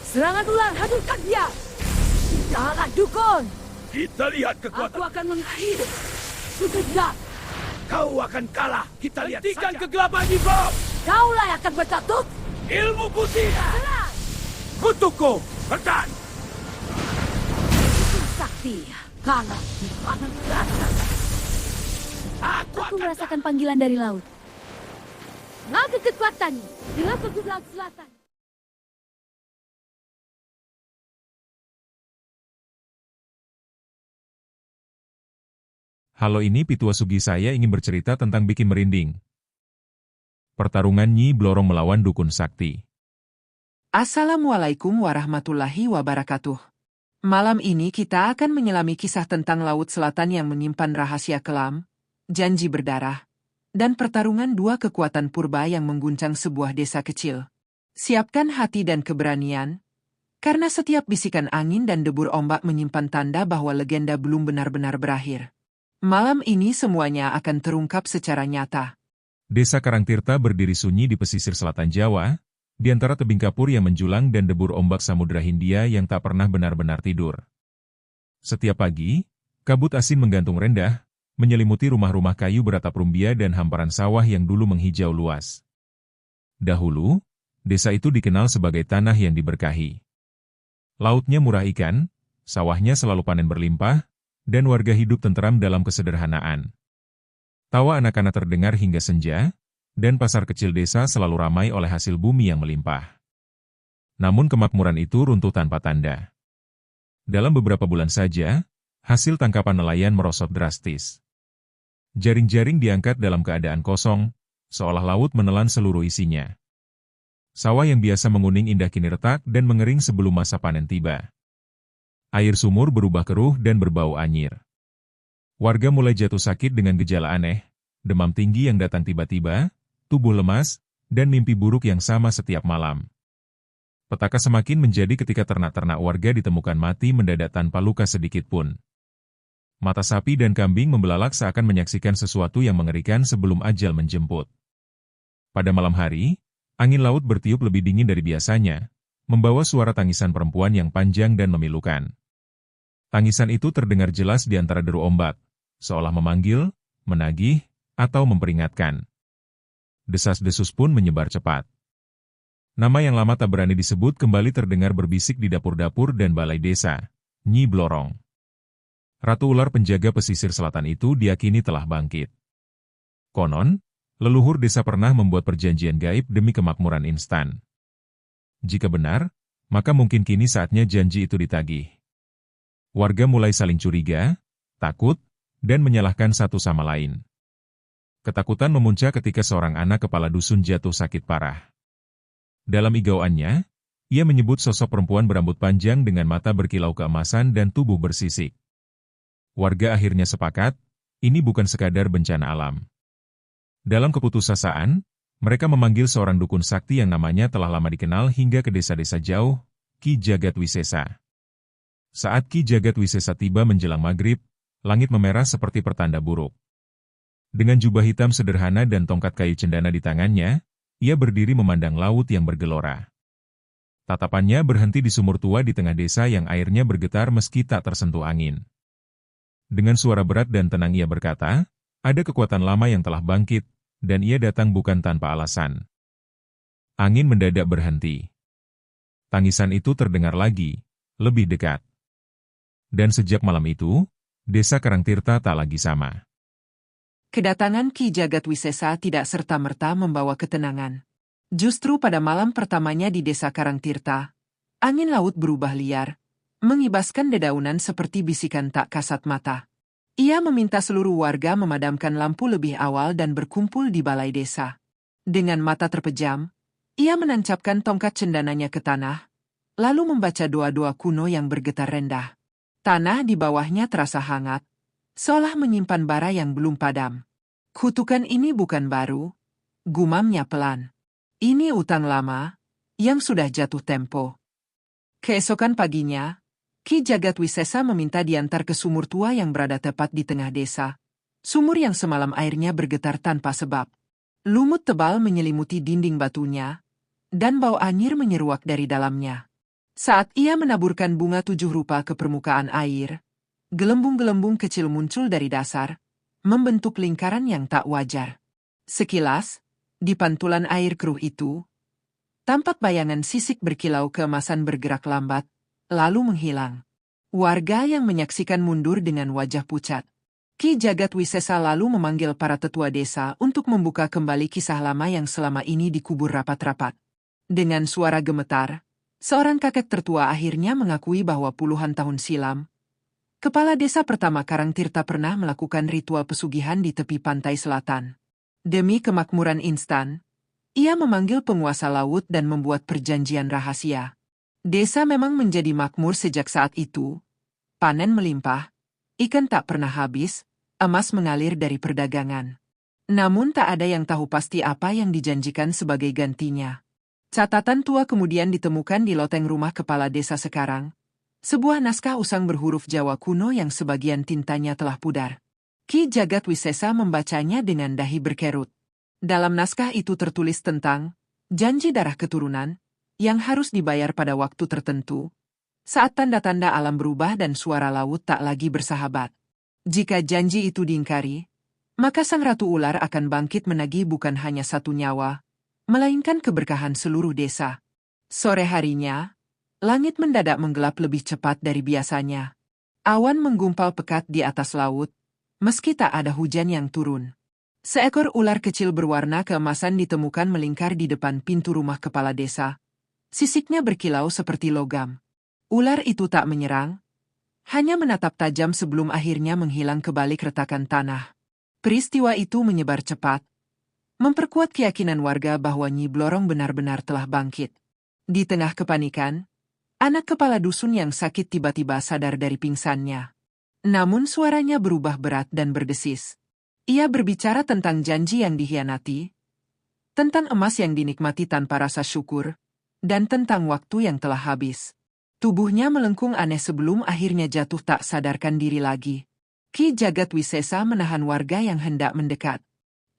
Serangan ular, hadurkan dia! Janganlah dukun! Kita lihat kekuatan. Aku akan mengakhiri. Tidak! Kau akan kalah. Kita lihat hentikan saja. Kegelapan di bawah. Kaulah yang akan bertatut! Ilmu putih. Serang! Kutuku, bertahan. Sakti, kalah di tangan rasa. Aku akan merasakan panggilan dari laut. Naga kekuatannya, bila pergi laut selatan. Halo, ini Pitua Sugi, saya ingin bercerita tentang bikin merinding. Pertarungan Nyi Blorong melawan Dukun Sakti. Assalamualaikum warahmatullahi wabarakatuh. Malam ini kita akan menyelami kisah tentang Laut Selatan yang menyimpan rahasia kelam, janji berdarah, dan pertarungan dua kekuatan purba yang mengguncang sebuah desa kecil. Siapkan hati dan keberanian, karena setiap bisikan angin dan debur ombak menyimpan tanda bahwa legenda belum benar-benar berakhir. Malam ini semuanya akan terungkap secara nyata. Desa Karangtirta berdiri sunyi di pesisir selatan Jawa, di antara tebing kapur yang menjulang dan debur ombak Samudra Hindia yang tak pernah benar-benar tidur. Setiap pagi, kabut asin menggantung rendah, menyelimuti rumah-rumah kayu beratap rumbia dan hamparan sawah yang dulu menghijau luas. Dahulu, desa itu dikenal sebagai tanah yang diberkahi. Lautnya murah ikan, sawahnya selalu panen berlimpah, dan warga hidup tentram dalam kesederhanaan. Tawa anak-anak terdengar hingga senja, dan pasar kecil desa selalu ramai oleh hasil bumi yang melimpah. Namun kemakmuran itu runtuh tanpa tanda. Dalam beberapa bulan saja, hasil tangkapan nelayan merosot drastis. Jaring-jaring diangkat dalam keadaan kosong, seolah laut menelan seluruh isinya. Sawah yang biasa menguning indah kini retak dan mengering sebelum masa panen tiba. Air sumur berubah keruh dan berbau anyir. Warga mulai jatuh sakit dengan gejala aneh, demam tinggi yang datang tiba-tiba, tubuh lemas, dan mimpi buruk yang sama setiap malam. Petaka semakin menjadi ketika ternak-ternak warga ditemukan mati mendadak tanpa luka sedikit pun. Mata sapi dan kambing membelalak seakan menyaksikan sesuatu yang mengerikan sebelum ajal menjemput. Pada malam hari, angin laut bertiup lebih dingin dari biasanya, membawa suara tangisan perempuan yang panjang dan memilukan. Tangisan itu terdengar jelas di antara deru ombak, seolah memanggil, menagih, atau memperingatkan. Desas-desus pun menyebar cepat. Nama yang lama tak berani disebut kembali terdengar berbisik di dapur-dapur dan balai desa, Nyi Blorong. Ratu ular penjaga pesisir selatan itu diyakini telah bangkit. Konon, leluhur desa pernah membuat perjanjian gaib demi kemakmuran instan. Jika benar, maka mungkin kini saatnya janji itu ditagih. Warga mulai saling curiga, takut, dan menyalahkan satu sama lain. Ketakutan memuncak ketika seorang anak kepala dusun jatuh sakit parah. Dalam igauannya, ia menyebut sosok perempuan berambut panjang dengan mata berkilau keemasan dan tubuh bersisik. Warga akhirnya sepakat, ini bukan sekadar bencana alam. Dalam keputusasaan, mereka memanggil seorang dukun sakti yang namanya telah lama dikenal hingga ke desa-desa jauh, Ki Jagat Wisesa. Saat Ki Jagat Wisesa tiba menjelang maghrib, langit memerah seperti pertanda buruk. Dengan jubah hitam sederhana dan tongkat kayu cendana di tangannya, ia berdiri memandang laut yang bergelora. Tatapannya berhenti di sumur tua di tengah desa yang airnya bergetar meski tak tersentuh angin. Dengan suara berat dan tenang ia berkata, ada kekuatan lama yang telah bangkit, dan ia datang bukan tanpa alasan. Angin mendadak berhenti. Tangisan itu terdengar lagi, lebih dekat. Dan sejak malam itu, desa Karangtirta tak lagi sama. Kedatangan Ki Jagat Wisesa tidak serta-merta membawa ketenangan. Justru pada malam pertamanya di desa Karangtirta, angin laut berubah liar, mengibaskan dedaunan seperti bisikan tak kasat mata. Ia meminta seluruh warga memadamkan lampu lebih awal dan berkumpul di balai desa. Dengan mata terpejam, ia menancapkan tongkat cendananya ke tanah, lalu membaca doa-doa kuno yang bergetar rendah. Tanah di bawahnya terasa hangat, seolah menyimpan bara yang belum padam. Kutukan ini bukan baru, gumamnya pelan. Ini utang lama, yang sudah jatuh tempo. Keesokan paginya, Ki Jagat Wisesa meminta diantar ke sumur tua yang berada tepat di tengah desa. Sumur yang semalam airnya bergetar tanpa sebab. Lumut tebal menyelimuti dinding batunya, dan bau anyir menyeruak dari dalamnya. Saat ia menaburkan bunga 7 rupa ke permukaan air, gelembung-gelembung kecil muncul dari dasar, membentuk lingkaran yang tak wajar. Sekilas, di pantulan air keruh itu, tampak bayangan sisik berkilau keemasan bergerak lambat, lalu menghilang. Warga yang menyaksikan mundur dengan wajah pucat. Ki Jagatwisesa lalu memanggil para tetua desa untuk membuka kembali kisah lama yang selama ini dikubur rapat-rapat. Dengan suara gemetar, seorang kakek tertua akhirnya mengakui bahwa puluhan tahun silam, kepala desa pertama Karangtirta pernah melakukan ritual pesugihan di tepi pantai selatan. Demi kemakmuran instan, ia memanggil penguasa laut dan membuat perjanjian rahasia. Desa memang menjadi makmur sejak saat itu. Panen melimpah, ikan tak pernah habis, emas mengalir dari perdagangan. Namun tak ada yang tahu pasti apa yang dijanjikan sebagai gantinya. Catatan tua kemudian ditemukan di loteng rumah kepala desa sekarang. Sebuah naskah usang berhuruf Jawa kuno yang sebagian tintanya telah pudar. Ki Jagatwisesa membacanya dengan dahi berkerut. Dalam naskah itu tertulis tentang janji darah keturunan yang harus dibayar pada waktu tertentu, saat tanda-tanda alam berubah dan suara laut tak lagi bersahabat. Jika janji itu diingkari, maka sang ratu ular akan bangkit menagih bukan hanya satu nyawa, melainkan keberkahan seluruh desa. Sore harinya, langit mendadak menggelap lebih cepat dari biasanya. Awan menggumpal pekat di atas laut, meski tak ada hujan yang turun. Seekor ular kecil berwarna keemasan ditemukan melingkar di depan pintu rumah kepala desa. Sisiknya berkilau seperti logam. Ular itu tak menyerang, hanya menatap tajam sebelum akhirnya menghilang ke balik retakan tanah. Peristiwa itu menyebar cepat, memperkuat keyakinan warga bahwa Nyi Blorong benar-benar telah bangkit. Di tengah kepanikan, anak kepala dusun yang sakit tiba-tiba sadar dari pingsannya. Namun suaranya berubah berat dan berdesis. Ia berbicara tentang janji yang dikhianati, tentang emas yang dinikmati tanpa rasa syukur, dan tentang waktu yang telah habis. Tubuhnya melengkung aneh sebelum akhirnya jatuh tak sadarkan diri lagi. Ki Jagatwisesa menahan warga yang hendak mendekat.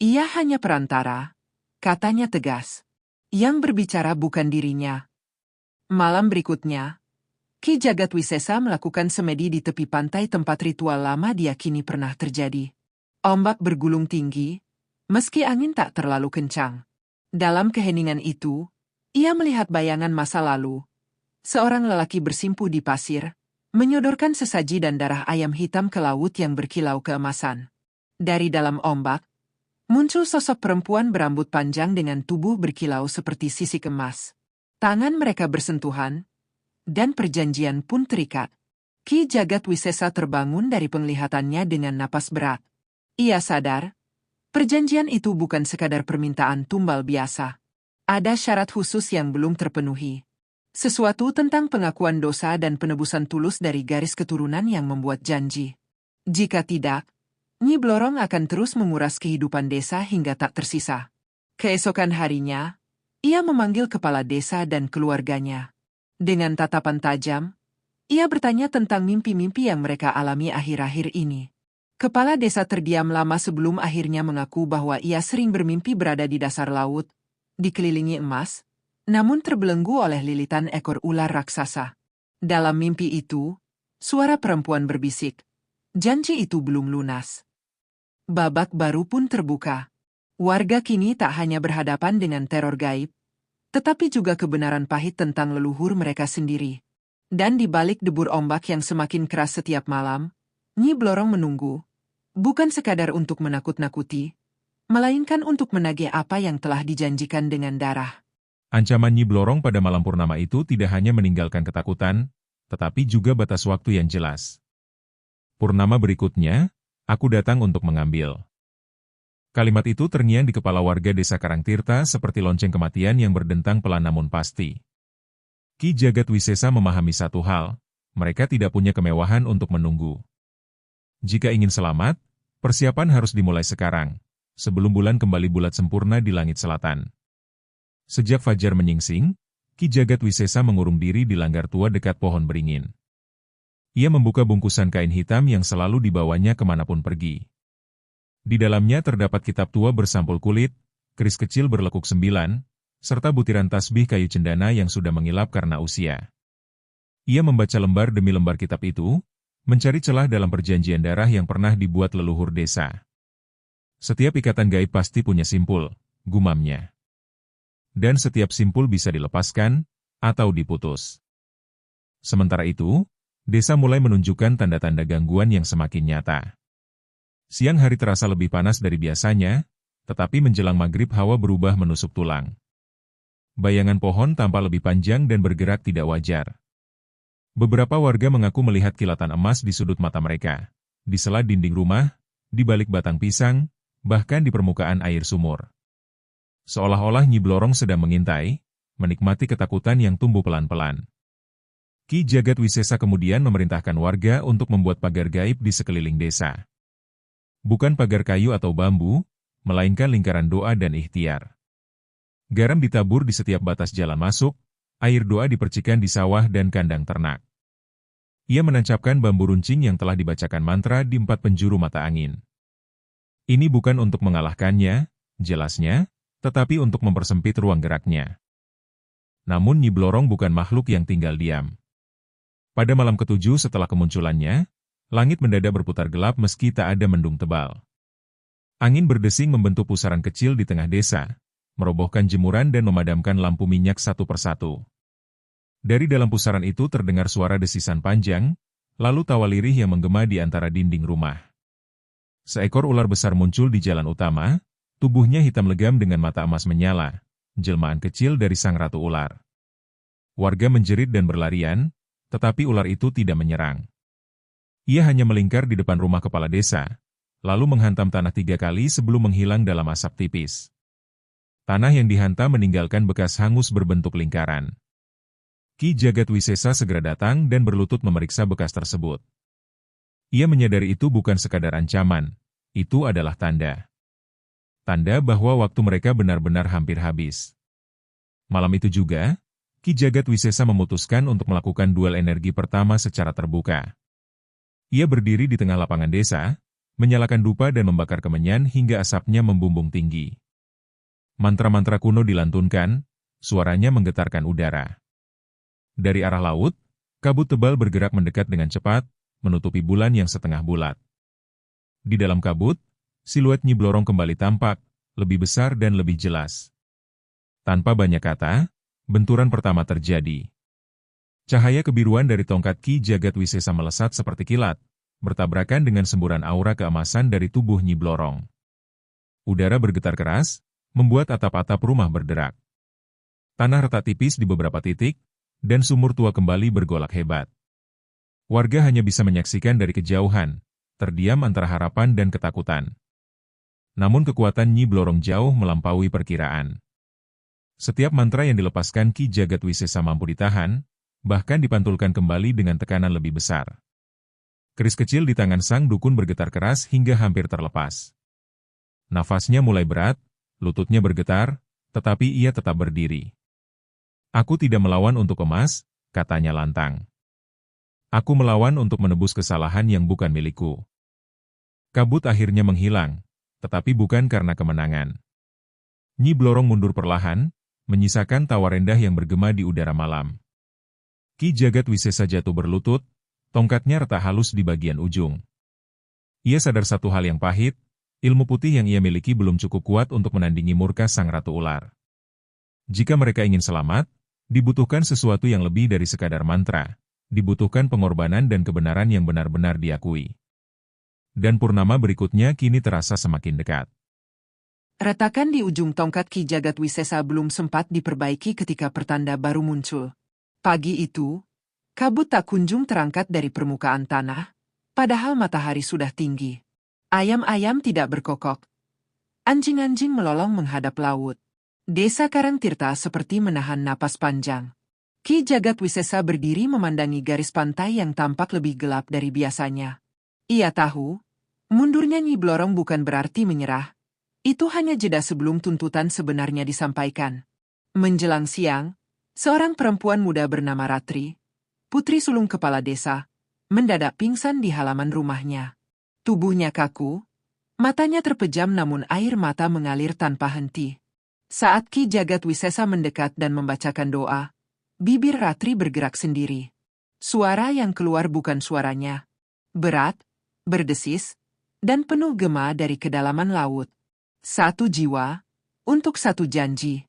Ia hanya perantara, katanya tegas. Yang berbicara bukan dirinya. Malam berikutnya, Ki Jagatwisesa melakukan semedi di tepi pantai tempat ritual lama diyakini pernah terjadi. Ombak bergulung tinggi, meski angin tak terlalu kencang. Dalam keheningan itu, ia melihat bayangan masa lalu. Seorang lelaki bersimpuh di pasir, menyodorkan sesaji dan darah ayam hitam ke laut yang berkilau keemasan. Dari dalam ombak, muncul sosok perempuan berambut panjang dengan tubuh berkilau seperti sisik emas. Tangan mereka bersentuhan, dan perjanjian pun terikat. Ki Jagatwisesa terbangun dari penglihatannya dengan napas berat. Ia sadar, perjanjian itu bukan sekadar permintaan tumbal biasa. Ada syarat khusus yang belum terpenuhi. Sesuatu tentang pengakuan dosa dan penebusan tulus dari garis keturunan yang membuat janji. Jika tidak, Nyi Blorong akan terus menguras kehidupan desa hingga tak tersisa. Keesokan harinya, ia memanggil kepala desa dan keluarganya. Dengan tatapan tajam, ia bertanya tentang mimpi-mimpi yang mereka alami akhir-akhir ini. Kepala desa terdiam lama sebelum akhirnya mengaku bahwa ia sering bermimpi berada di dasar laut, dikelilingi emas, namun terbelenggu oleh lilitan ekor ular raksasa. Dalam mimpi itu, suara perempuan berbisik, janji itu belum lunas. Babak baru pun terbuka. Warga kini tak hanya berhadapan dengan teror gaib, tetapi juga kebenaran pahit tentang leluhur mereka sendiri. Dan di balik debur ombak yang semakin keras setiap malam, Nyi Blorong menunggu, bukan sekadar untuk menakut-nakuti, melainkan untuk menagih apa yang telah dijanjikan dengan darah. Ancaman Nyi Blorong pada malam purnama itu tidak hanya meninggalkan ketakutan, tetapi juga batas waktu yang jelas. Purnama berikutnya, aku datang untuk mengambil. Kalimat itu terngiang di kepala warga desa Karangtirta seperti lonceng kematian yang berdentang pelan namun pasti. Ki Jagatwisesa memahami satu hal, mereka tidak punya kemewahan untuk menunggu. Jika ingin selamat, persiapan harus dimulai sekarang, sebelum bulan kembali bulat sempurna di langit selatan. Sejak fajar menyingsing, Ki Jagatwisesa mengurung diri di langgar tua dekat pohon beringin. Ia membuka bungkusan kain hitam yang selalu dibawanya kemanapun pergi. Di dalamnya terdapat kitab tua bersampul kulit, keris kecil berlekuk 9, serta butiran tasbih kayu cendana yang sudah mengilap karena usia. Ia membaca lembar demi lembar kitab itu, mencari celah dalam perjanjian darah yang pernah dibuat leluhur desa. Setiap ikatan gaib pasti punya simpul, gumamnya. Dan setiap simpul bisa dilepaskan, atau diputus. Sementara itu, desa mulai menunjukkan tanda-tanda gangguan yang semakin nyata. Siang hari terasa lebih panas dari biasanya, tetapi menjelang maghrib hawa berubah menusuk tulang. Bayangan pohon tampak lebih panjang dan bergerak tidak wajar. Beberapa warga mengaku melihat kilatan emas di sudut mata mereka, di sela dinding rumah, di balik batang pisang, bahkan di permukaan air sumur. Seolah-olah Nyi Blorong sedang mengintai, menikmati ketakutan yang tumbuh pelan-pelan. Ki Jagat Wisesa kemudian memerintahkan warga untuk membuat pagar gaib di sekeliling desa. Bukan pagar kayu atau bambu, melainkan lingkaran doa dan ikhtiar. Garam ditabur di setiap batas jalan masuk, air doa dipercikan di sawah dan kandang ternak. Ia menancapkan bambu runcing yang telah dibacakan mantra di 4 penjuru mata angin. Ini bukan untuk mengalahkannya, jelasnya, tetapi untuk mempersempit ruang geraknya. Namun Nyi Blorong bukan makhluk yang tinggal diam. Pada malam ke-7 setelah kemunculannya, langit mendadak berputar gelap meski tak ada mendung tebal. Angin berdesing membentuk pusaran kecil di tengah desa, merobohkan jemuran dan memadamkan lampu minyak satu persatu. Dari dalam pusaran itu terdengar suara desisan panjang, lalu tawa lirih yang menggema di antara dinding rumah. Seekor ular besar muncul di jalan utama, tubuhnya hitam legam dengan mata emas menyala, jelmaan kecil dari sang ratu ular. Warga menjerit dan berlarian, tetapi ular itu tidak menyerang. Ia hanya melingkar di depan rumah kepala desa, lalu menghantam tanah 3 kali sebelum menghilang dalam asap tipis. Tanah yang dihantam meninggalkan bekas hangus berbentuk lingkaran. Ki Jagat Wisesa segera datang dan berlutut memeriksa bekas tersebut. Ia menyadari itu bukan sekadar ancaman, itu adalah tanda. Tanda bahwa waktu mereka benar-benar hampir habis. Malam itu juga, Ki Jagat Wisesa memutuskan untuk melakukan duel energi pertama secara terbuka. Ia berdiri di tengah lapangan desa, menyalakan dupa dan membakar kemenyan hingga asapnya membumbung tinggi. Mantra-mantra kuno dilantunkan, suaranya menggetarkan udara. Dari arah laut, kabut tebal bergerak mendekat dengan cepat, menutupi bulan yang setengah bulat. Di dalam kabut, siluet Nyi Blorong kembali tampak, lebih besar dan lebih jelas. Tanpa banyak kata, benturan pertama terjadi. Cahaya kebiruan dari tongkat Ki Jagat Wisesa melesat seperti kilat, bertabrakan dengan semburan aura keemasan dari tubuh Nyi Blorong. Udara bergetar keras, membuat atap-atap rumah berderak. Tanah retak tipis di beberapa titik, dan sumur tua kembali bergolak hebat. Warga hanya bisa menyaksikan dari kejauhan, terdiam antara harapan dan ketakutan. Namun kekuatan Nyi Blorong jauh melampaui perkiraan. Setiap mantra yang dilepaskan Ki Jagat Wisesa mampu ditahan, bahkan dipantulkan kembali dengan tekanan lebih besar. Keris kecil di tangan sang dukun bergetar keras hingga hampir terlepas. Nafasnya mulai berat, lututnya bergetar, tetapi ia tetap berdiri. Aku tidak melawan untuk emas, katanya lantang. Aku melawan untuk menebus kesalahan yang bukan milikku. Kabut akhirnya menghilang, tetapi bukan karena kemenangan. Nyi Blorong mundur perlahan, menyisakan tawa rendah yang bergema di udara malam. Ki Jagat Wisesa jatuh berlutut, tongkatnya retak halus di bagian ujung. Ia sadar satu hal yang pahit, ilmu putih yang ia miliki belum cukup kuat untuk menandingi murka sang ratu ular. Jika mereka ingin selamat, dibutuhkan sesuatu yang lebih dari sekadar mantra, dibutuhkan pengorbanan dan kebenaran yang benar-benar diakui. Dan purnama berikutnya kini terasa semakin dekat. Retakan di ujung tongkat Ki Jagat Wisesa belum sempat diperbaiki ketika pertanda baru muncul. Pagi itu, kabut tak kunjung terangkat dari permukaan tanah, padahal matahari sudah tinggi. Ayam-ayam tidak berkokok. Anjing-anjing melolong menghadap laut. Desa Karangtirta seperti menahan napas panjang. Ki Jagat Wisesa berdiri memandangi garis pantai yang tampak lebih gelap dari biasanya. Ia tahu, mundurnya Nyi Blorong bukan berarti menyerah. Itu hanya jeda sebelum tuntutan sebenarnya disampaikan. Menjelang siang, seorang perempuan muda bernama Ratri, putri sulung kepala desa, mendadak pingsan di halaman rumahnya. Tubuhnya kaku, matanya terpejam namun air mata mengalir tanpa henti. Saat Ki Jagat Wisesa mendekat dan membacakan doa, bibir Ratri bergerak sendiri. Suara yang keluar bukan suaranya. Berat, berdesis, dan penuh gema dari kedalaman laut. Satu jiwa, untuk satu janji.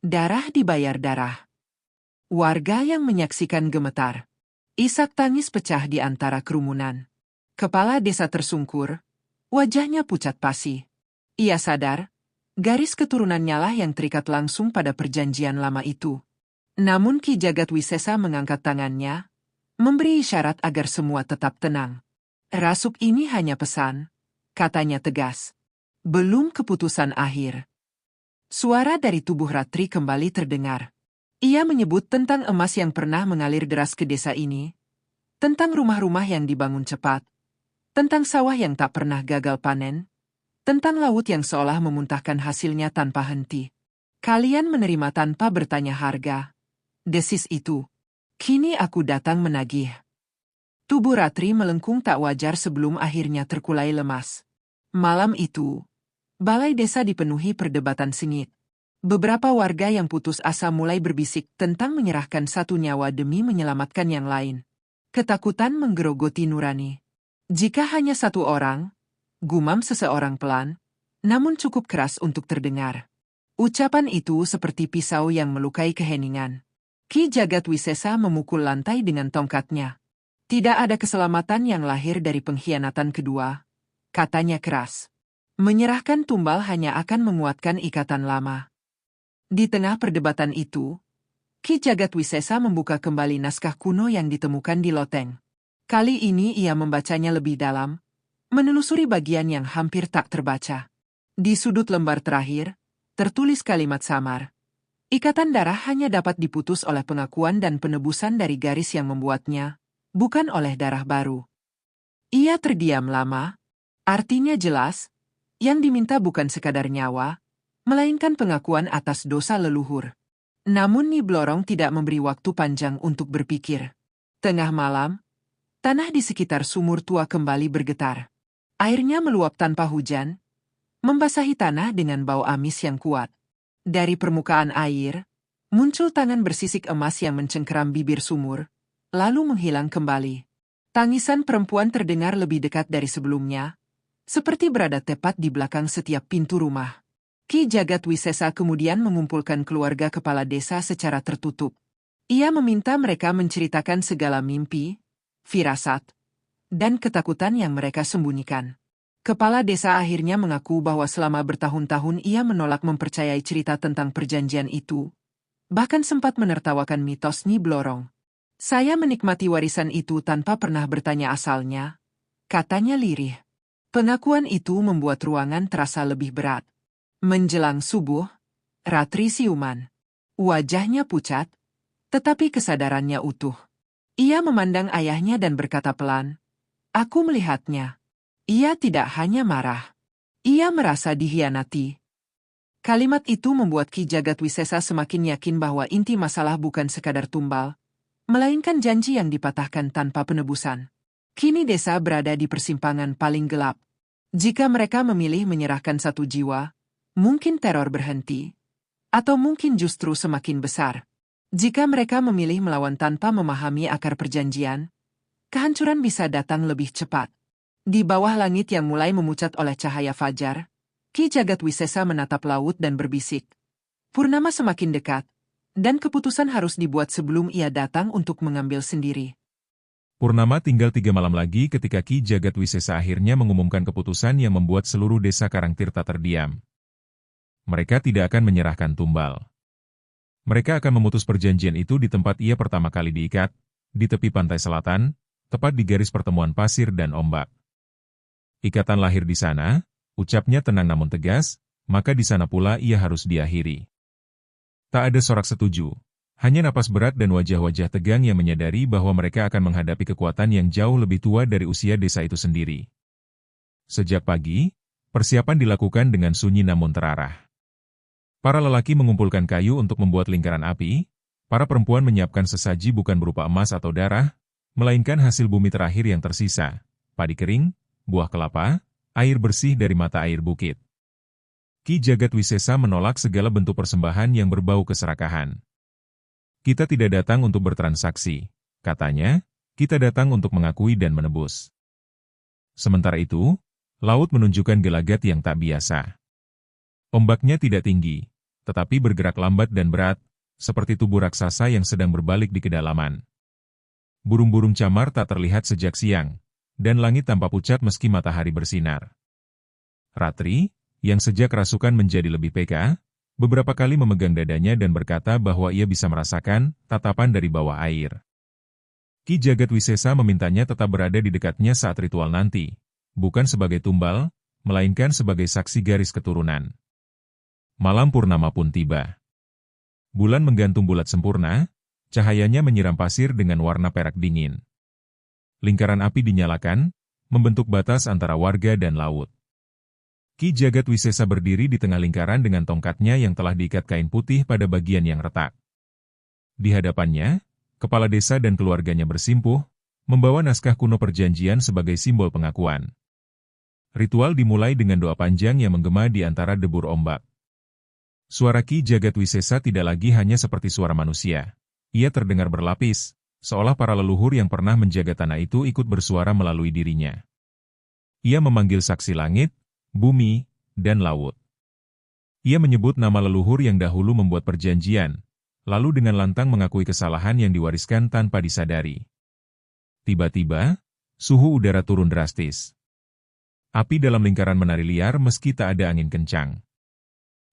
Darah dibayar darah. Warga yang menyaksikan gemetar. Isak tangis pecah di antara kerumunan. Kepala desa tersungkur, wajahnya pucat pasi. Ia sadar, garis keturunannya lah yang terikat langsung pada perjanjian lama itu. Namun Ki Jagatwisesa mengangkat tangannya, memberi isyarat agar semua tetap tenang. Rasuk ini hanya pesan, katanya tegas. Belum keputusan akhir. Suara dari tubuh Ratri kembali terdengar. Ia menyebut tentang emas yang pernah mengalir deras ke desa ini, tentang rumah-rumah yang dibangun cepat, tentang sawah yang tak pernah gagal panen, tentang laut yang seolah memuntahkan hasilnya tanpa henti. Kalian menerima tanpa bertanya harga. Desis itu. Kini aku datang menagih. Tubuh Ratri melengkung tak wajar sebelum akhirnya terkulai lemas. Malam itu, balai desa dipenuhi perdebatan sengit. Beberapa warga yang putus asa mulai berbisik tentang menyerahkan satu nyawa demi menyelamatkan yang lain. Ketakutan menggerogoti nurani. Jika hanya satu orang, gumam seseorang pelan, namun cukup keras untuk terdengar. Ucapan itu seperti pisau yang melukai keheningan. Ki Jagatwisesa memukul lantai dengan tongkatnya. Tidak ada keselamatan yang lahir dari pengkhianatan kedua, katanya keras. Menyerahkan tumbal hanya akan menguatkan ikatan lama. Di tengah perdebatan itu, Ki Jagatwisesa membuka kembali naskah kuno yang ditemukan di loteng. Kali ini ia membacanya lebih dalam, menelusuri bagian yang hampir tak terbaca. Di sudut lembar terakhir, tertulis kalimat samar. Ikatan darah hanya dapat diputus oleh pengakuan dan penebusan dari garis yang membuatnya, bukan oleh darah baru. Ia terdiam lama, artinya jelas, yang diminta bukan sekadar nyawa, melainkan pengakuan atas dosa leluhur. Namun Nyi Blorong tidak memberi waktu panjang untuk berpikir. Tengah malam, tanah di sekitar sumur tua kembali bergetar. Airnya meluap tanpa hujan, membasahi tanah dengan bau amis yang kuat. Dari permukaan air, muncul tangan bersisik emas yang mencengkeram bibir sumur, lalu menghilang kembali. Tangisan perempuan terdengar lebih dekat dari sebelumnya, seperti berada tepat di belakang setiap pintu rumah. Ki Jagatwisesa kemudian mengumpulkan keluarga kepala desa secara tertutup. Ia meminta mereka menceritakan segala mimpi, firasat, dan ketakutan yang mereka sembunyikan. Kepala desa akhirnya mengaku bahwa selama bertahun-tahun ia menolak mempercayai cerita tentang perjanjian itu, bahkan sempat menertawakan mitos Nyi Blorong. Saya menikmati warisan itu tanpa pernah bertanya asalnya, katanya lirih. Pengakuan itu membuat ruangan terasa lebih berat. Menjelang subuh, Ratri siuman. Wajahnya pucat, tetapi kesadarannya utuh. Ia memandang ayahnya dan berkata pelan, "Aku melihatnya." Ia tidak hanya marah. Ia merasa dihianati. Kalimat itu membuat Ki Jagatwisesa semakin yakin bahwa inti masalah bukan sekadar tumbal, melainkan janji yang dipatahkan tanpa penebusan. Kini desa berada di persimpangan paling gelap. Jika mereka memilih menyerahkan satu jiwa, mungkin teror berhenti, atau mungkin justru semakin besar. Jika mereka memilih melawan tanpa memahami akar perjanjian, kehancuran bisa datang lebih cepat. Di bawah langit yang mulai memucat oleh cahaya fajar, Ki Jagatwisesa menatap laut dan berbisik. Purnama semakin dekat, dan keputusan harus dibuat sebelum ia datang untuk mengambil sendiri. Purnama tinggal 3 malam lagi ketika Ki Jagatwisesa akhirnya mengumumkan keputusan yang membuat seluruh desa Karangtirta terdiam. Mereka tidak akan menyerahkan tumbal. Mereka akan memutus perjanjian itu di tempat ia pertama kali diikat, di tepi pantai selatan, tepat di garis pertemuan pasir dan ombak. Ikatan lahir di sana, ucapnya tenang namun tegas, maka di sana pula ia harus diakhiri. Tak ada sorak setuju, hanya napas berat dan wajah-wajah tegang yang menyadari bahwa mereka akan menghadapi kekuatan yang jauh lebih tua dari usia desa itu sendiri. Sejak pagi, persiapan dilakukan dengan sunyi namun terarah. Para lelaki mengumpulkan kayu untuk membuat lingkaran api, para perempuan menyiapkan sesaji bukan berupa emas atau darah, melainkan hasil bumi terakhir yang tersisa, padi kering, buah kelapa, air bersih dari mata air bukit. Ki Jagatwisesa menolak segala bentuk persembahan yang berbau keserakahan. Kita tidak datang untuk bertransaksi, katanya, Kita datang untuk mengakui dan menebus. Sementara itu, laut menunjukkan gelagat yang tak biasa. Ombaknya tidak tinggi, tetapi bergerak lambat dan berat, seperti tubuh raksasa yang sedang berbalik di kedalaman. Burung-burung camar tak terlihat sejak siang, dan langit tampak pucat meski matahari bersinar. Ratri, yang sejak rasukan menjadi lebih peka, beberapa kali memegang dadanya dan berkata bahwa ia bisa merasakan tatapan dari bawah air. Ki Jagat Wisesa memintanya tetap berada di dekatnya saat ritual nanti, bukan sebagai tumbal, melainkan sebagai saksi garis keturunan. Malam purnama pun tiba. Bulan menggantung bulat sempurna, cahayanya menyiram pasir dengan warna perak dingin. Lingkaran api dinyalakan, membentuk batas antara warga dan laut. Ki Jagat Wisesa berdiri di tengah lingkaran dengan tongkatnya yang telah diikat kain putih pada bagian yang retak. Di hadapannya, kepala desa dan keluarganya bersimpuh, membawa naskah kuno perjanjian sebagai simbol pengakuan. Ritual dimulai dengan doa panjang yang menggema di antara debur ombak. Suara Ki Jagat Wisesa tidak lagi hanya seperti suara manusia. Ia terdengar berlapis, seolah para leluhur yang pernah menjaga tanah itu ikut bersuara melalui dirinya. Ia memanggil saksi langit, bumi, dan laut. Ia menyebut nama leluhur yang dahulu membuat perjanjian, lalu dengan lantang mengakui kesalahan yang diwariskan tanpa disadari. Tiba-tiba, suhu udara turun drastis. Api dalam lingkaran menari liar meski tak ada angin kencang.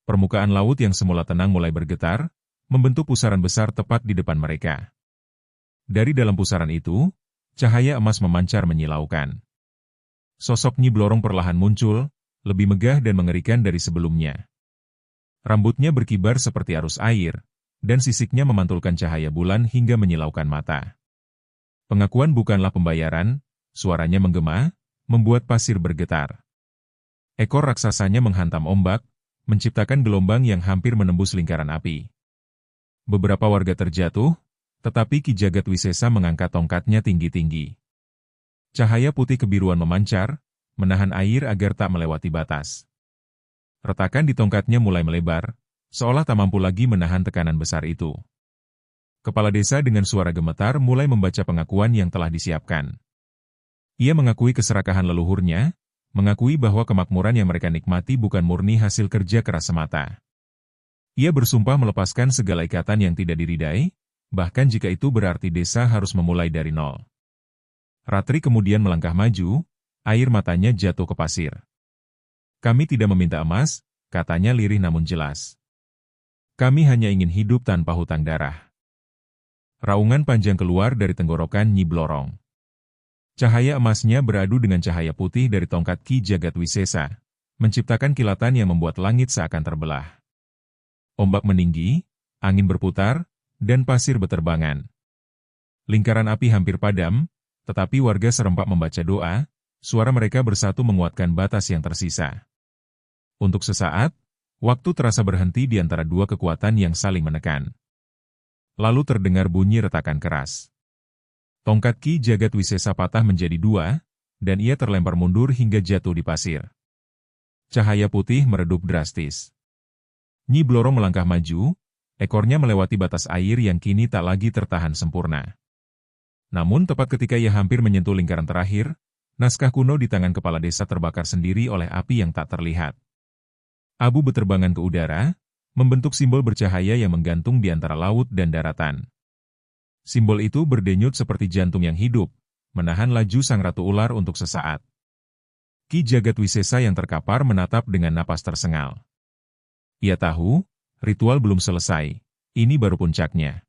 Permukaan laut yang semula tenang mulai bergetar, membentuk pusaran besar tepat di depan mereka. Dari dalam pusaran itu, cahaya emas memancar menyilaukan. Sosok Nyi Blorong perlahan muncul, lebih megah dan mengerikan dari sebelumnya. Rambutnya berkibar seperti arus air, dan sisiknya memantulkan cahaya bulan hingga menyilaukan mata. Pengakuan bukanlah pembayaran, suaranya menggema, membuat pasir bergetar. Ekor raksasanya menghantam ombak, menciptakan gelombang yang hampir menembus lingkaran api. Beberapa warga terjatuh, tetapi Ki Jagat Wisesa mengangkat tongkatnya tinggi-tinggi. Cahaya putih kebiruan memancar, menahan air agar tak melewati batas. Retakan di tongkatnya mulai melebar, seolah tak mampu lagi menahan tekanan besar itu. Kepala desa dengan suara gemetar mulai membaca pengakuan yang telah disiapkan. Ia mengakui keserakahan leluhurnya, mengakui bahwa kemakmuran yang mereka nikmati bukan murni hasil kerja keras semata. Ia bersumpah melepaskan segala ikatan yang tidak diridai, bahkan jika itu berarti desa harus memulai dari nol. Ratri kemudian melangkah maju, air matanya jatuh ke pasir. Kami tidak meminta emas, katanya lirih namun jelas. Kami hanya ingin hidup tanpa hutang darah. Raungan panjang keluar dari tenggorokan Nyi Blorong. Cahaya emasnya beradu dengan cahaya putih dari tongkat Ki Jagat Wisesa, menciptakan kilatan yang membuat langit seakan terbelah. Ombak meninggi, angin berputar, dan pasir beterbangan. Lingkaran api hampir padam, tetapi warga serempak membaca doa, suara mereka bersatu menguatkan batas yang tersisa. Untuk sesaat, waktu terasa berhenti di antara dua kekuatan yang saling menekan. Lalu terdengar bunyi retakan keras. Tongkat Ki Jagat Wisesa patah menjadi dua, dan ia terlempar mundur hingga jatuh di pasir. Cahaya putih meredup drastis. Nyi Blorong melangkah maju, ekornya melewati batas air yang kini tak lagi tertahan sempurna. Namun tepat ketika ia hampir menyentuh lingkaran terakhir, naskah kuno di tangan kepala desa terbakar sendiri oleh api yang tak terlihat. Abu beterbangan ke udara, membentuk simbol bercahaya yang menggantung di antara laut dan daratan. Simbol itu berdenyut seperti jantung yang hidup, menahan laju sang ratu ular untuk sesaat. Ki Jagat Wisesa yang terkapar menatap dengan napas tersengal. Ia tahu, ritual belum selesai, ini baru puncaknya.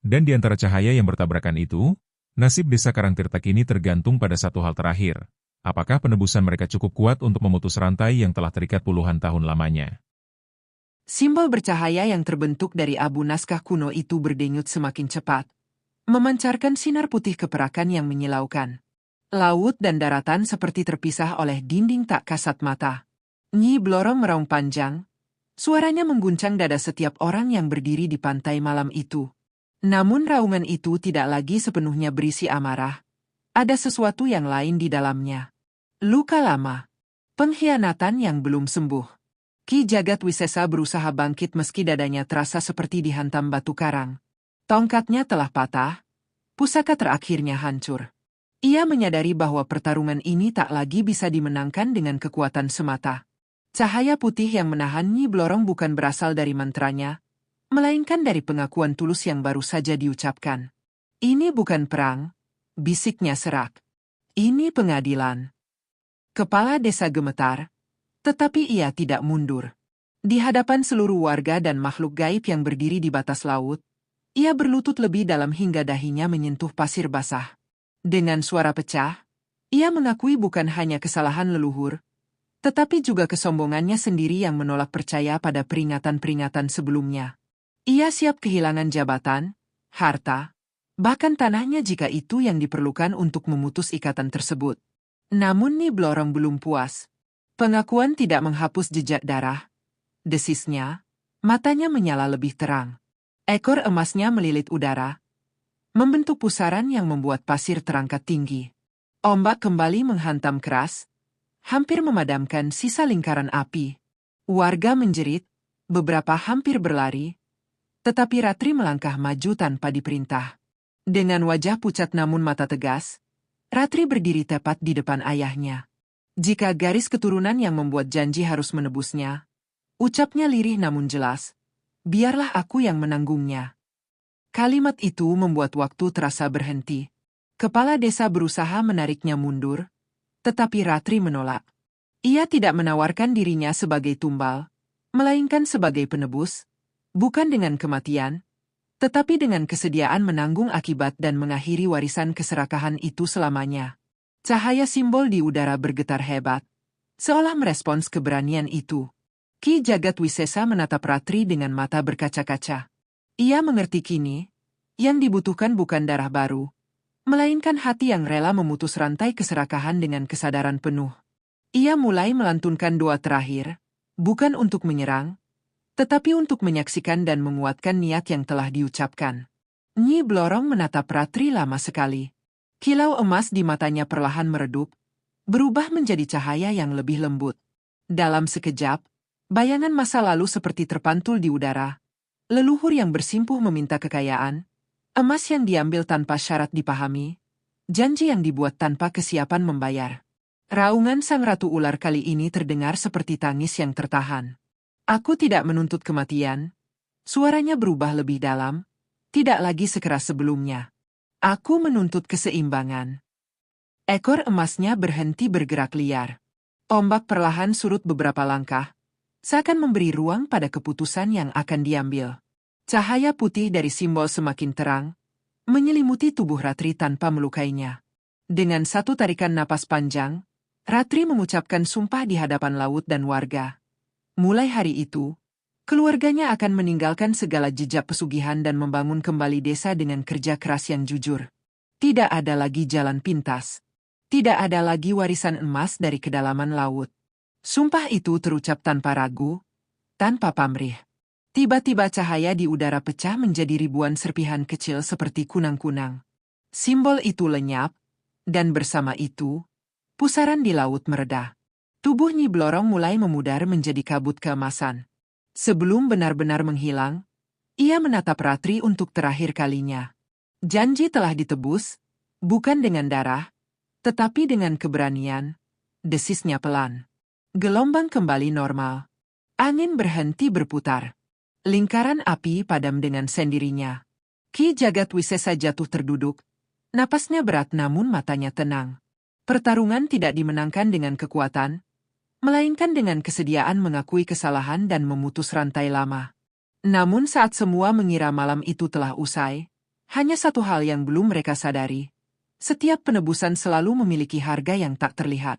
Dan di antara cahaya yang bertabrakan itu, nasib desa Karangtirta kini tergantung pada satu hal terakhir. Apakah penebusan mereka cukup kuat untuk memutus rantai yang telah terikat puluhan tahun lamanya? Simbol bercahaya yang terbentuk dari abu naskah kuno itu berdenyut semakin cepat, memancarkan sinar putih keperakan yang menyilaukan. Laut dan daratan seperti terpisah oleh dinding tak kasat mata. Nyi Blorong meraung panjang, suaranya mengguncang dada setiap orang yang berdiri di pantai malam itu. Namun raungan itu tidak lagi sepenuhnya berisi amarah. Ada sesuatu yang lain di dalamnya. Luka lama. Pengkhianatan yang belum sembuh. Ki Jagat Wisesa berusaha bangkit meski dadanya terasa seperti dihantam batu karang. Tongkatnya telah patah, Pusaka terakhirnya hancur. Ia menyadari bahwa pertarungan ini tak lagi bisa dimenangkan dengan kekuatan semata. Cahaya putih yang menahan Nyi Blorong bukan berasal dari mantranya, melainkan dari pengakuan tulus yang baru saja diucapkan. Ini bukan perang, bisiknya serak. Ini pengadilan. Kepala desa gemetar, tetapi ia tidak mundur. Di hadapan seluruh warga dan makhluk gaib yang berdiri di batas laut, ia berlutut lebih dalam hingga dahinya menyentuh pasir basah. Dengan suara pecah, ia mengakui bukan hanya kesalahan leluhur, tetapi juga kesombongannya sendiri yang menolak percaya pada peringatan-peringatan sebelumnya. Ia siap kehilangan jabatan, harta, bahkan tanahnya jika itu yang diperlukan untuk memutus ikatan tersebut. Namun Nyi Blorong belum puas. Pengakuan tidak menghapus jejak darah. Desisnya, matanya menyala lebih terang. Ekor emasnya melilit udara, membentuk pusaran yang membuat pasir terangkat tinggi. Ombak kembali menghantam keras, hampir memadamkan sisa lingkaran api. Warga menjerit, beberapa hampir berlari, tetapi Ratri melangkah maju tanpa diperintah. Dengan wajah pucat namun mata tegas, Ratri berdiri tepat di depan ayahnya. Jika garis keturunan yang membuat janji harus menebusnya, ucapnya lirih namun jelas, biarlah aku yang menanggungnya. Kalimat itu membuat waktu terasa berhenti. Kepala desa berusaha menariknya mundur, tetapi Ratri menolak. Ia tidak menawarkan dirinya sebagai tumbal, melainkan sebagai penebus, bukan dengan kematian, tetapi dengan kesediaan menanggung akibat dan mengakhiri warisan keserakahan itu selamanya. Cahaya simbol di udara bergetar hebat, seolah merespons keberanian itu. Ki Jagatwisesa menatap Ratri dengan mata berkaca-kaca. Ia mengerti kini, yang dibutuhkan bukan darah baru, melainkan hati yang rela memutus rantai keserakahan dengan kesadaran penuh. Ia mulai melantunkan doa terakhir, bukan untuk menyerang, tetapi untuk menyaksikan dan menguatkan niat yang telah diucapkan. Nyi Blorong menatap Ratri lama sekali. Kilau emas di matanya perlahan meredup, berubah menjadi cahaya yang lebih lembut. Dalam sekejap, bayangan masa lalu seperti terpantul di udara. Leluhur yang bersimpuh meminta kekayaan, emas yang diambil tanpa syarat dipahami, janji yang dibuat tanpa kesiapan membayar. Raungan sang ratu ular kali ini terdengar seperti tangis yang tertahan. Aku tidak menuntut kematian. Suaranya berubah lebih dalam, tidak lagi sekeras sebelumnya. Aku menuntut keseimbangan. Ekor emasnya berhenti bergerak liar. Ombak perlahan surut beberapa langkah, seakan memberi ruang pada keputusan yang akan diambil. Cahaya putih dari simbol semakin terang, menyelimuti tubuh Ratri tanpa melukainya. Dengan satu tarikan napas panjang, Ratri mengucapkan sumpah di hadapan laut dan warga. Mulai hari itu, keluarganya akan meninggalkan segala jejak pesugihan dan membangun kembali desa dengan kerja keras yang jujur. Tidak ada lagi jalan pintas. Tidak ada lagi warisan emas dari kedalaman laut. Sumpah itu terucap tanpa ragu, tanpa pamrih. Tiba-tiba cahaya di udara pecah menjadi ribuan serpihan kecil seperti kunang-kunang. Simbol itu lenyap, dan bersama itu, pusaran di laut mereda. Tubuh Nyi Blorong mulai memudar menjadi kabut keemasan. Sebelum benar-benar menghilang, ia menatap Ratri untuk terakhir kalinya. Janji telah ditebus, bukan dengan darah, tetapi dengan keberanian. Desisnya pelan. Gelombang kembali normal. Angin berhenti berputar. Lingkaran api padam dengan sendirinya. Ki Jagatwisesa jatuh terduduk. Napasnya berat namun matanya tenang. Pertarungan tidak dimenangkan dengan kekuatan, melainkan dengan kesediaan mengakui kesalahan dan memutus rantai lama. Namun saat semua mengira malam itu telah usai, hanya satu hal yang belum mereka sadari. Setiap penebusan selalu memiliki harga yang tak terlihat.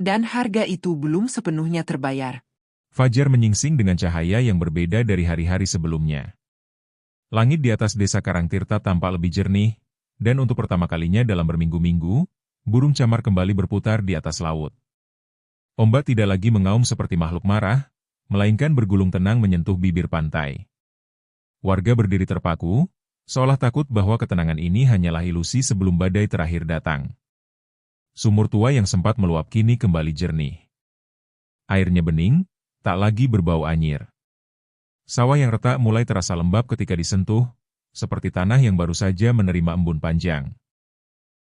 Dan harga itu belum sepenuhnya terbayar. Fajar menyingsing dengan cahaya yang berbeda dari hari-hari sebelumnya. Langit di atas desa Karangtirta tampak lebih jernih, dan untuk pertama kalinya dalam berminggu-minggu, burung camar kembali berputar di atas laut. Ombak tidak lagi mengaum seperti makhluk marah, melainkan bergulung tenang menyentuh bibir pantai. Warga berdiri terpaku, seolah takut bahwa ketenangan ini hanyalah ilusi sebelum badai terakhir datang. Sumur tua yang sempat meluap kini kembali jernih. Airnya bening, tak lagi berbau anyir. Sawah yang retak mulai terasa lembab ketika disentuh, seperti tanah yang baru saja menerima embun panjang.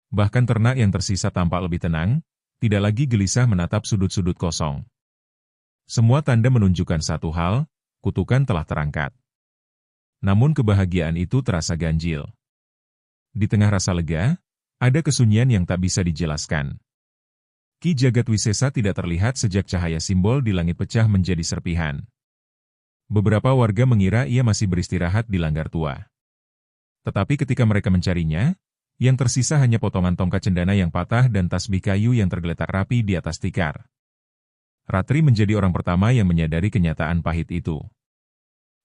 Bahkan ternak yang tersisa tampak lebih tenang, tidak lagi gelisah menatap sudut-sudut kosong. Semua tanda menunjukkan satu hal, kutukan telah terangkat. Namun kebahagiaan itu terasa ganjil. Di tengah rasa lega, ada kesunyian yang tak bisa dijelaskan. Ki Jagatwisesa tidak terlihat sejak cahaya simbol di langit pecah menjadi serpihan. Beberapa warga mengira ia masih beristirahat di langgar tua. Tetapi ketika mereka mencarinya, yang tersisa hanya potongan tongkat cendana yang patah dan tasbih kayu yang tergeletak rapi di atas tikar. Ratri menjadi orang pertama yang menyadari kenyataan pahit itu.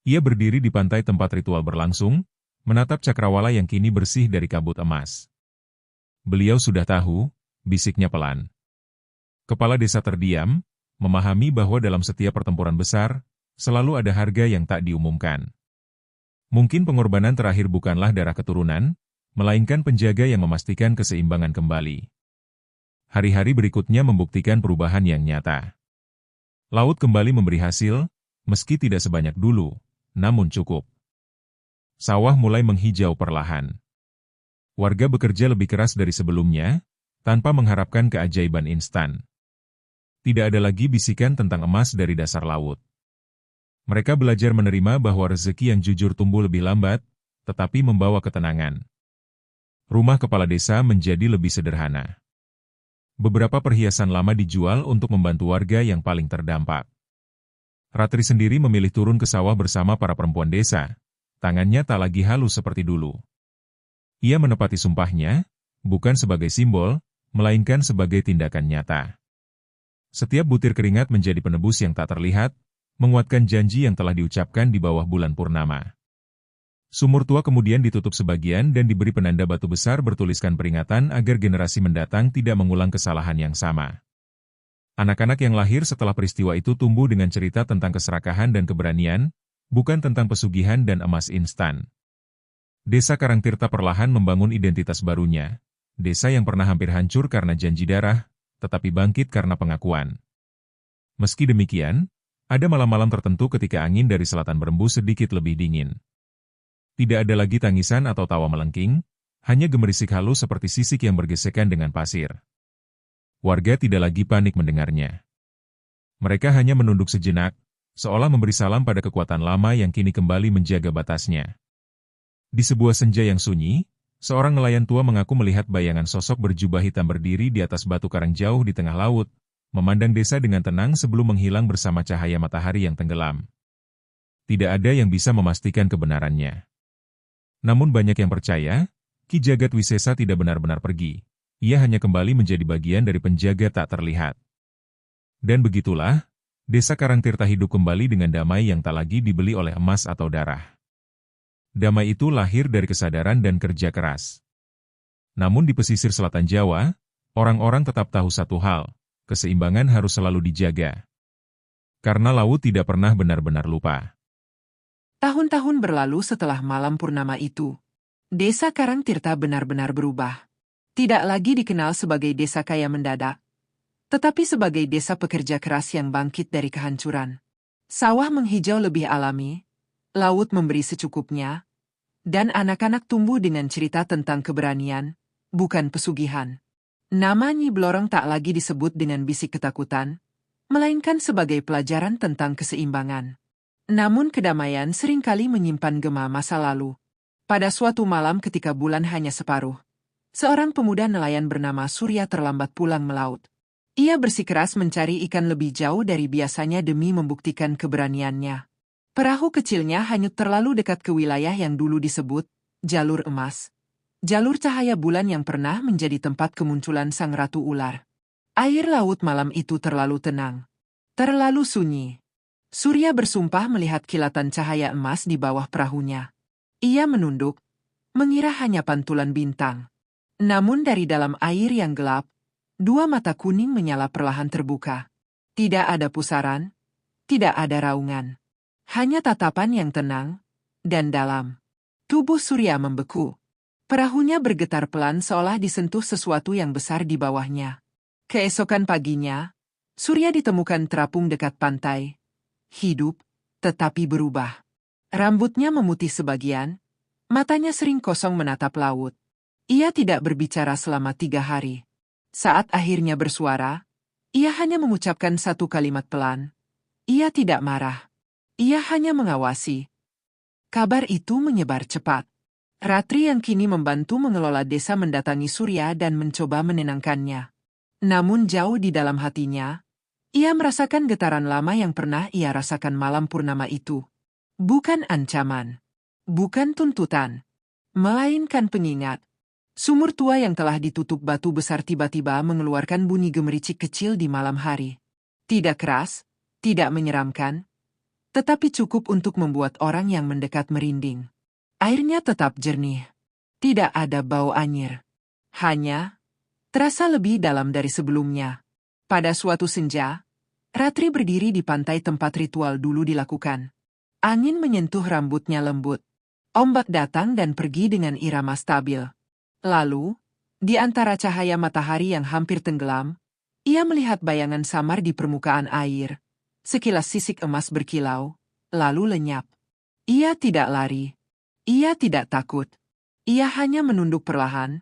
Ia berdiri di pantai tempat ritual berlangsung, menatap cakrawala yang kini bersih dari kabut emas. Beliau sudah tahu, bisiknya pelan. Kepala desa terdiam, memahami bahwa dalam setiap pertempuran besar, selalu ada harga yang tak diumumkan. Mungkin pengorbanan terakhir bukanlah darah keturunan, melainkan penjaga yang memastikan keseimbangan kembali. Hari-hari berikutnya membuktikan perubahan yang nyata. Laut kembali memberi hasil, meski tidak sebanyak dulu, namun cukup. Sawah mulai menghijau perlahan. Warga bekerja lebih keras dari sebelumnya, tanpa mengharapkan keajaiban instan. Tidak ada lagi bisikan tentang emas dari dasar laut. Mereka belajar menerima bahwa rezeki yang jujur tumbuh lebih lambat, tetapi membawa ketenangan. Rumah kepala desa menjadi lebih sederhana. Beberapa perhiasan lama dijual untuk membantu warga yang paling terdampak. Ratri sendiri memilih turun ke sawah bersama para perempuan desa. Tangannya tak lagi halus seperti dulu. Ia menepati sumpahnya, bukan sebagai simbol, melainkan sebagai tindakan nyata. Setiap butir keringat menjadi penebus yang tak terlihat, menguatkan janji yang telah diucapkan di bawah bulan purnama. Sumur tua kemudian ditutup sebagian dan diberi penanda batu besar bertuliskan peringatan agar generasi mendatang tidak mengulang kesalahan yang sama. Anak-anak yang lahir setelah peristiwa itu tumbuh dengan cerita tentang keserakahan dan keberanian, bukan tentang pesugihan dan emas instan. Desa Karangtirta perlahan membangun identitas barunya, desa yang pernah hampir hancur karena janji darah, tetapi bangkit karena pengakuan. Meski demikian, ada malam-malam tertentu ketika angin dari selatan berembus sedikit lebih dingin. Tidak ada lagi tangisan atau tawa melengking, hanya gemerisik halus seperti sisik yang bergesekan dengan pasir. Warga tidak lagi panik mendengarnya. Mereka hanya menunduk sejenak, seolah memberi salam pada kekuatan lama yang kini kembali menjaga batasnya. Di sebuah senja yang sunyi, seorang nelayan tua mengaku melihat bayangan sosok berjubah hitam berdiri di atas batu karang jauh di tengah laut, memandang desa dengan tenang sebelum menghilang bersama cahaya matahari yang tenggelam. Tidak ada yang bisa memastikan kebenarannya. Namun banyak yang percaya, Ki Jagatwisesa tidak benar-benar pergi. Ia hanya kembali menjadi bagian dari penjaga tak terlihat. Dan begitulah, desa Karangtirta hidup kembali dengan damai yang tak lagi dibeli oleh emas atau darah. Damai itu lahir dari kesadaran dan kerja keras. Namun di pesisir selatan Jawa, orang-orang tetap tahu satu hal, keseimbangan harus selalu dijaga. Karena laut tidak pernah benar-benar lupa. Tahun-tahun berlalu setelah malam purnama itu. Desa Karangtirta benar-benar berubah. Tidak lagi dikenal sebagai desa kaya mendadak, tetapi sebagai desa pekerja keras yang bangkit dari kehancuran. Sawah menghijau lebih alami, laut memberi secukupnya, dan anak-anak tumbuh dengan cerita tentang keberanian, bukan pesugihan. Nama Nyi Blorong tak lagi disebut dengan bisik ketakutan, melainkan sebagai pelajaran tentang keseimbangan. Namun kedamaian seringkali menyimpan gema masa lalu. Pada suatu malam ketika bulan hanya separuh, seorang pemuda nelayan bernama Surya terlambat pulang melaut. Ia bersikeras mencari ikan lebih jauh dari biasanya demi membuktikan keberaniannya. Perahu kecilnya hanyut terlalu dekat ke wilayah yang dulu disebut Jalur Emas. Jalur cahaya bulan yang pernah menjadi tempat kemunculan sang ratu ular. Air laut malam itu terlalu tenang. Terlalu sunyi. Surya bersumpah melihat kilatan cahaya emas di bawah perahunya. Ia menunduk, mengira hanya pantulan bintang. Namun dari dalam air yang gelap, dua mata kuning menyala perlahan terbuka. Tidak ada pusaran, tidak ada raungan. Hanya tatapan yang tenang dan dalam. Tubuh Surya membeku. Perahunya bergetar pelan seolah disentuh sesuatu yang besar di bawahnya. Keesokan paginya, Surya ditemukan terapung dekat pantai. Hidup, tetapi berubah. Rambutnya memutih sebagian, Matanya sering kosong menatap laut. Ia tidak berbicara selama 3 hari. Saat akhirnya bersuara, ia hanya mengucapkan satu kalimat pelan. Ia tidak marah. Ia hanya mengawasi. Kabar itu menyebar cepat. Ratri yang kini membantu mengelola desa mendatangi Surya dan mencoba menenangkannya. Namun jauh di dalam hatinya, ia merasakan getaran lama yang pernah ia rasakan malam purnama itu. Bukan ancaman. Bukan tuntutan. Melainkan pengingat. Sumur tua yang telah ditutup batu besar tiba-tiba mengeluarkan bunyi gemericik kecil di malam hari. Tidak keras, tidak menyeramkan, tetapi cukup untuk membuat orang yang mendekat merinding. Airnya tetap jernih. Tidak ada bau anyir. Hanya terasa lebih dalam dari sebelumnya. Pada suatu senja, Ratri berdiri di pantai tempat ritual dulu dilakukan. Angin menyentuh rambutnya lembut. Ombak datang dan pergi dengan irama stabil. Lalu, di antara cahaya matahari yang hampir tenggelam, ia melihat bayangan samar di permukaan air. Sekilas sisik emas berkilau, lalu lenyap. Ia tidak lari. Ia tidak takut. Ia hanya menunduk perlahan,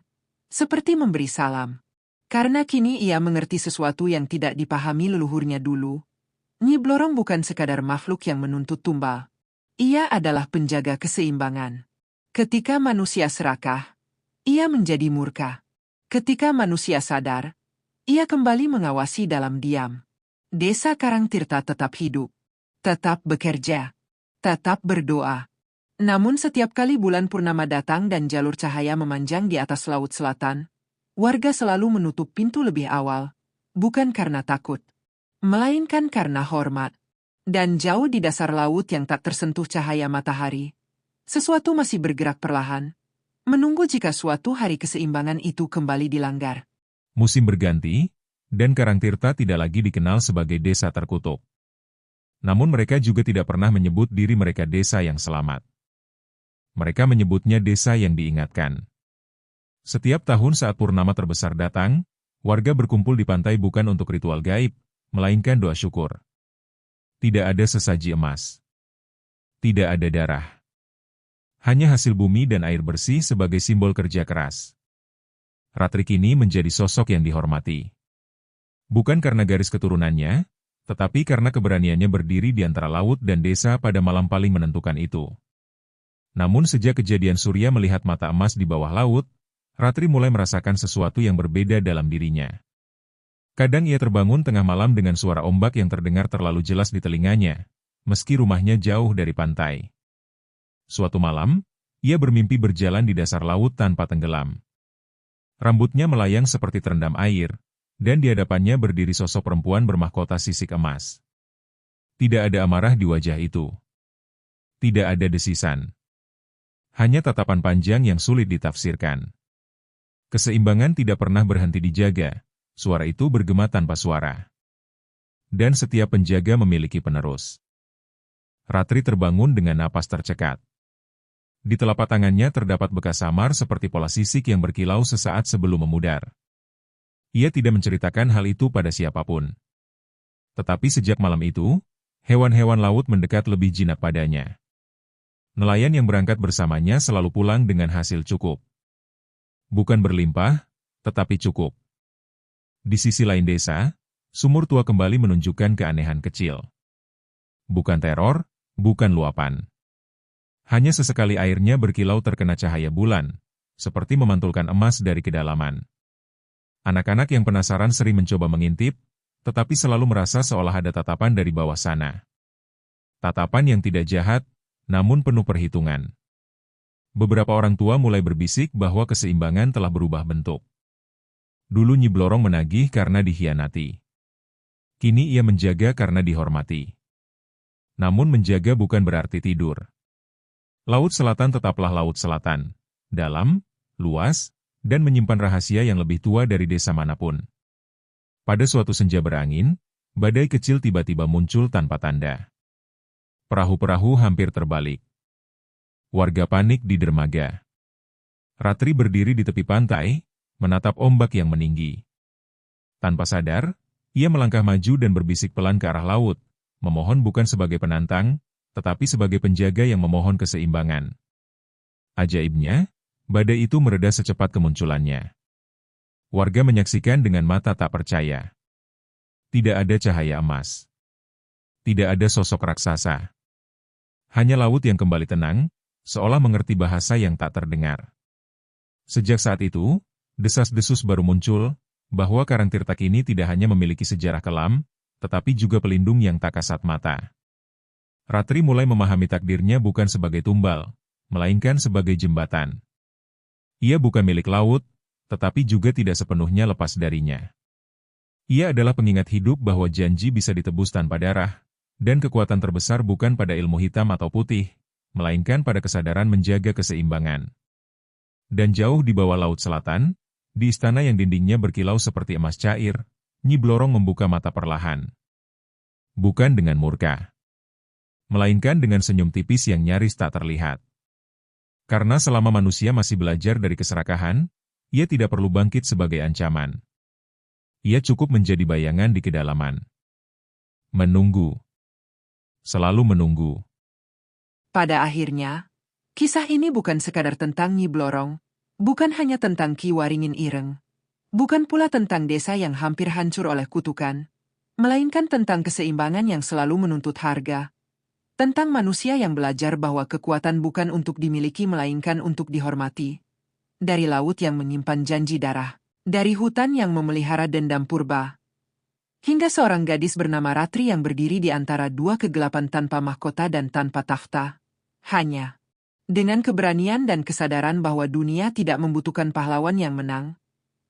seperti memberi salam. Karena kini ia mengerti sesuatu yang tidak dipahami leluhurnya dulu. Nyi Blorong bukan sekadar makhluk yang menuntut tumbal. Ia adalah penjaga keseimbangan. Ketika manusia serakah, ia menjadi murka. Ketika manusia sadar, ia kembali mengawasi dalam diam. Desa Karangtirta tetap hidup, tetap bekerja, tetap berdoa. Namun setiap kali bulan purnama datang dan jalur cahaya memanjang di atas laut selatan, warga selalu menutup pintu lebih awal, bukan karena takut, melainkan karena hormat. Dan jauh di dasar laut yang tak tersentuh cahaya matahari, sesuatu masih bergerak perlahan, menunggu jika suatu hari keseimbangan itu kembali dilanggar. Musim berganti, dan Karangtirta tidak lagi dikenal sebagai desa terkutuk. Namun mereka juga tidak pernah menyebut diri mereka desa yang selamat. Mereka menyebutnya desa yang diingatkan. Setiap tahun saat purnama terbesar datang, warga berkumpul di pantai bukan untuk ritual gaib, melainkan doa syukur. Tidak ada sesaji emas. Tidak ada darah. Hanya hasil bumi dan air bersih sebagai simbol kerja keras. Ratri kini menjadi sosok yang dihormati. Bukan karena garis keturunannya, tetapi karena keberaniannya berdiri di antara laut dan desa pada malam paling menentukan itu. Namun sejak kejadian Surya melihat mata emas di bawah laut, Ratri mulai merasakan sesuatu yang berbeda dalam dirinya. Kadang ia terbangun tengah malam dengan suara ombak yang terdengar terlalu jelas di telinganya, meski rumahnya jauh dari pantai. Suatu malam, ia bermimpi berjalan di dasar laut tanpa tenggelam. Rambutnya melayang seperti terendam air, dan di hadapannya berdiri sosok perempuan bermahkota sisik emas. Tidak ada amarah di wajah itu. Tidak ada desisan. Hanya tatapan panjang yang sulit ditafsirkan. Keseimbangan tidak pernah berhenti dijaga, suara itu bergema tanpa suara. Dan setiap penjaga memiliki penerus. Ratri terbangun dengan napas tercekat. Di telapak tangannya terdapat bekas samar seperti pola sisik yang berkilau sesaat sebelum memudar. Ia tidak menceritakan hal itu pada siapapun. Tetapi sejak malam itu, hewan-hewan laut mendekat lebih jinak padanya. Nelayan yang berangkat bersamanya selalu pulang dengan hasil cukup. Bukan berlimpah, tetapi cukup. Di sisi lain desa, sumur tua kembali menunjukkan keanehan kecil. Bukan teror, bukan luapan. Hanya sesekali airnya berkilau terkena cahaya bulan, seperti memantulkan emas dari kedalaman. Anak-anak yang penasaran sering mencoba mengintip, tetapi selalu merasa seolah ada tatapan dari bawah sana. Tatapan yang tidak jahat, namun penuh perhitungan. Beberapa orang tua mulai berbisik bahwa keseimbangan telah berubah bentuk. Dulu Nyi Blorong menagih karena dikhianati. Kini ia menjaga karena dihormati. Namun menjaga bukan berarti tidur. Laut Selatan tetaplah Laut Selatan, dalam, luas, dan menyimpan rahasia yang lebih tua dari desa manapun. Pada suatu senja berangin, badai kecil tiba-tiba muncul tanpa tanda. Perahu-perahu hampir terbalik. Warga panik di dermaga. Ratri berdiri di tepi pantai, menatap ombak yang meninggi. Tanpa sadar, ia melangkah maju dan berbisik pelan ke arah laut, memohon bukan sebagai penantang, tetapi sebagai penjaga yang memohon keseimbangan. Ajaibnya, badai itu mereda secepat kemunculannya. Warga menyaksikan dengan mata tak percaya. Tidak ada cahaya emas. Tidak ada sosok raksasa. Hanya laut yang kembali tenang, seolah mengerti bahasa yang tak terdengar. Sejak saat itu, desas-desus baru muncul, bahwa Karangtirta kini tidak hanya memiliki sejarah kelam, tetapi juga pelindung yang tak kasat mata. Ratri mulai memahami takdirnya bukan sebagai tumbal, melainkan sebagai jembatan. Ia bukan milik laut, tetapi juga tidak sepenuhnya lepas darinya. Ia adalah pengingat hidup bahwa janji bisa ditebus tanpa darah, dan kekuatan terbesar bukan pada ilmu hitam atau putih, melainkan pada kesadaran menjaga keseimbangan. Dan jauh di bawah laut selatan, di istana yang dindingnya berkilau seperti emas cair, Nyi Blorong membuka mata perlahan. Bukan dengan murka, melainkan dengan senyum tipis yang nyaris tak terlihat. Karena selama manusia masih belajar dari keserakahan, ia tidak perlu bangkit sebagai ancaman. Ia cukup menjadi bayangan di kedalaman. Menunggu. Selalu menunggu. Pada akhirnya, kisah ini bukan sekadar tentang Nyi Blorong, bukan hanya tentang Ki Waringin Ireng, bukan pula tentang desa yang hampir hancur oleh kutukan, melainkan tentang keseimbangan yang selalu menuntut harga, tentang manusia yang belajar bahwa kekuatan bukan untuk dimiliki melainkan untuk dihormati, dari laut yang menyimpan janji darah, dari hutan yang memelihara dendam purba, hingga seorang gadis bernama Ratri yang berdiri di antara dua kegelapan tanpa mahkota dan tanpa takhta. Hanya dengan keberanian dan kesadaran bahwa dunia tidak membutuhkan pahlawan yang menang,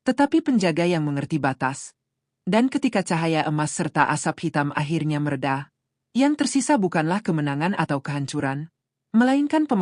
tetapi penjaga yang mengerti batas. Dan ketika cahaya emas serta asap hitam akhirnya mereda, yang tersisa bukanlah kemenangan atau kehancuran, melainkan pemahaman